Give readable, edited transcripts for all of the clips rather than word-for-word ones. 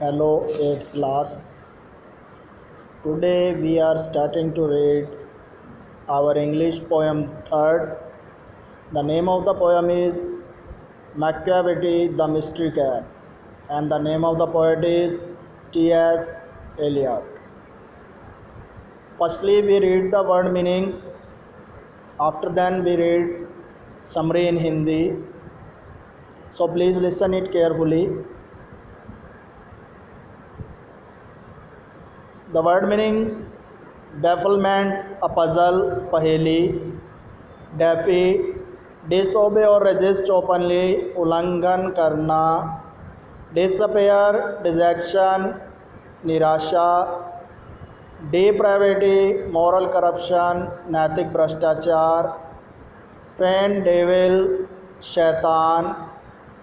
Hello, 8th class. Today we are starting to read our English poem third. The name of the poem is Machiavelli the Mystery Cat, and the name of the poet is T.S. Eliot. Firstly, we read the word meanings. After then, we read summary in Hindi. So please listen it carefully. The word meanings: bafflement, a puzzle, paheli; DeFi, disobey और resist openly, उल्लंघन करना; disappear, detection, निराशा; डिप्राइविटी, moral corruption, नैतिक भ्रष्टाचार; फेन, devil, शैतान;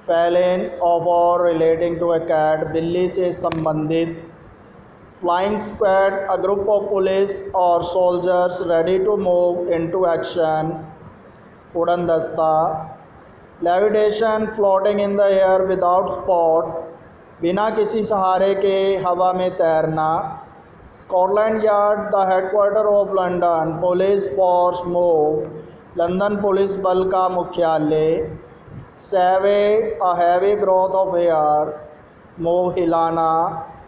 Phelan, of और relating to A cat, बिल्ली से संबंधित; flying squad, a group of police or soldiers ready to move into action, उड़न दस्ता; levitation, floating in the air without support, बिना किसी सहारे के हवा में तैरना; Scotland yard, the headquarter of London police force move, London police बल का मुख्यालय; सेवे, a heavy growth of hair, move हिलाना;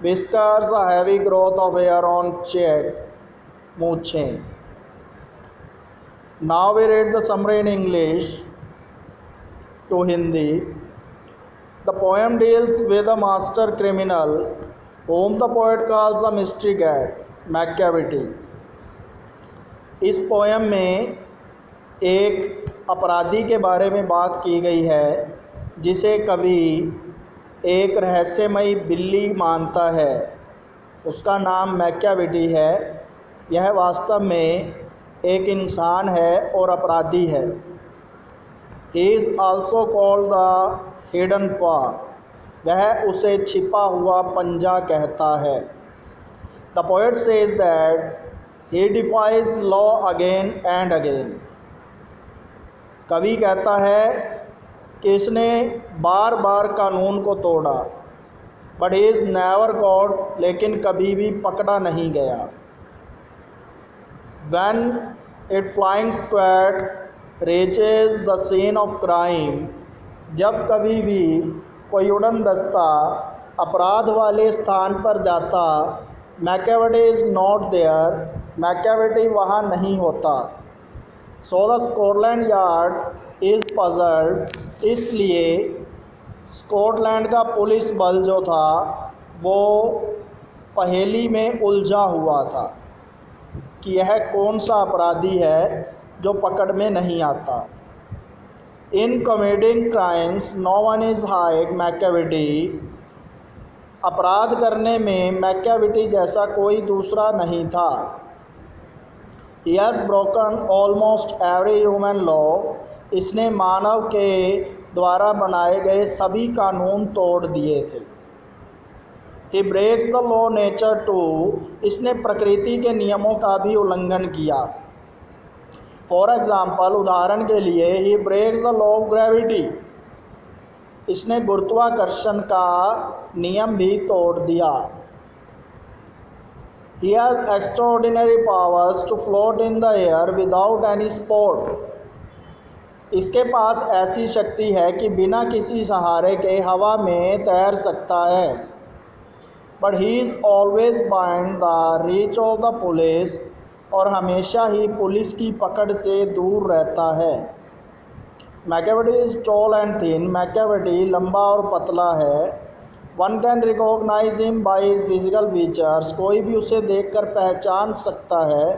whiskers, a heavy growth of hair on cheek, मूछें. Now we read the summary in English to Hindi. The poem deals with a master criminal whom the poet calls a mystery cat, Machiavelli. इस poem में एक अपराधी के बारे में बात की गई है जिसे कवि एक रहस्यमयी बिल्ली मानता है. उसका नाम मैकियावेली है. यह वास्तव में एक इंसान है और अपराधी है. He is also called the hidden पॉ. वह उसे छिपा हुआ पंजा कहता है. The poet says that he defies law again and again. कवि कहता है कि इसने बार बार कानून को तोड़ा. But he is never caught, लेकिन कभी भी पकड़ा नहीं गया. When it flying squad reaches the scene of crime, जब कभी भी कोई उड़न दस्ता अपराध वाले स्थान पर जाता, Machiavelli is not there, Machiavelli वहाँ नहीं होता. So the Scotland Yard is puzzled, इसलिए स्कॉटलैंड का पुलिस बल जो था वो पहेली में उलझा हुआ था कि यह कौन सा अपराधी है जो पकड़ में नहीं आता. In committing crimes no one is like Machiavelli. अपराध करने में मैकियावेली जैसा कोई दूसरा नहीं था. He has broken almost every human law. इसने मानव के द्वारा बनाए गए सभी कानून तोड़ दिए थे. He breaks the law nature too. इसने प्रकृति के नियमों का भी उल्लंघन किया. फॉर एग्ज़ाम्पल, उदाहरण के लिए, he breaks the law of gravity. इसने गुरुत्वाकर्षण का नियम भी तोड़ दिया. He has extraordinary powers to float in the air without any support. इसके पास ऐसी शक्ति है कि बिना किसी सहारे के हवा में तैर सकता है. But he is always bind the reach of the police. और हमेशा ही पुलिस की पकड़ से दूर रहता है. Machiavelli is tall and thin. Machiavelli लंबा और पतला है. One can recognise him by his physical features. कोई भी उसे देखकर पहचान सकता है.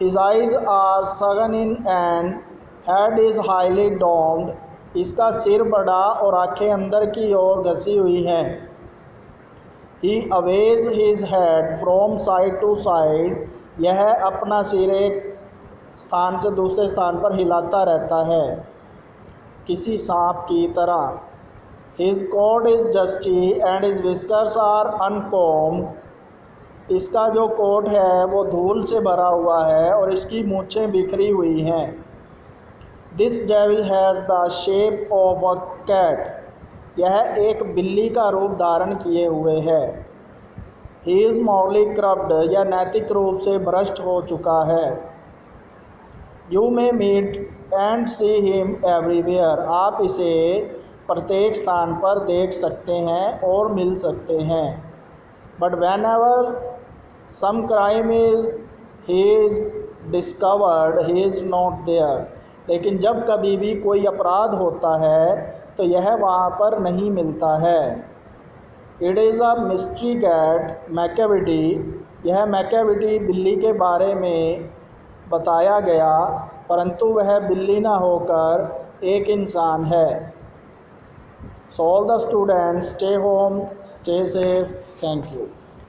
हिज आइज आर सगन in and head is highly doomed. इसका सिर बड़ा और आंखें अंदर की ओर घसी हुई हैं. He sways his head from side to side. यह अपना सिर एक स्थान से दूसरे स्थान पर हिलाता रहता है किसी सांप की तरह. His coat is dusty and his whiskers are uncombed. इसका जो कोट है वो धूल से भरा हुआ है और इसकी मूछें बिखरी हुई हैं. This devil has the shape of a cat. यह एक बिल्ली का रूप धारण किए हुए है। ही इज़ मॉरली करप्ट, यह नैतिक रूप से भ्रष्ट हो चुका है। You may meet and see him everywhere, आप इसे प्रत्येक स्थान पर देख सकते हैं और मिल सकते हैं। But whenever some crime is he is discovered he is not there, लेकिन जब कभी भी कोई अपराध होता है तो यह वहाँ पर नहीं मिलता है। It is a mystery cat Macavity, यह मैकेविटी बिल्ली के बारे में बताया गया, परंतु वह बिल्ली ना होकर एक इंसान है। So all the students stay home, stay safe, thank you.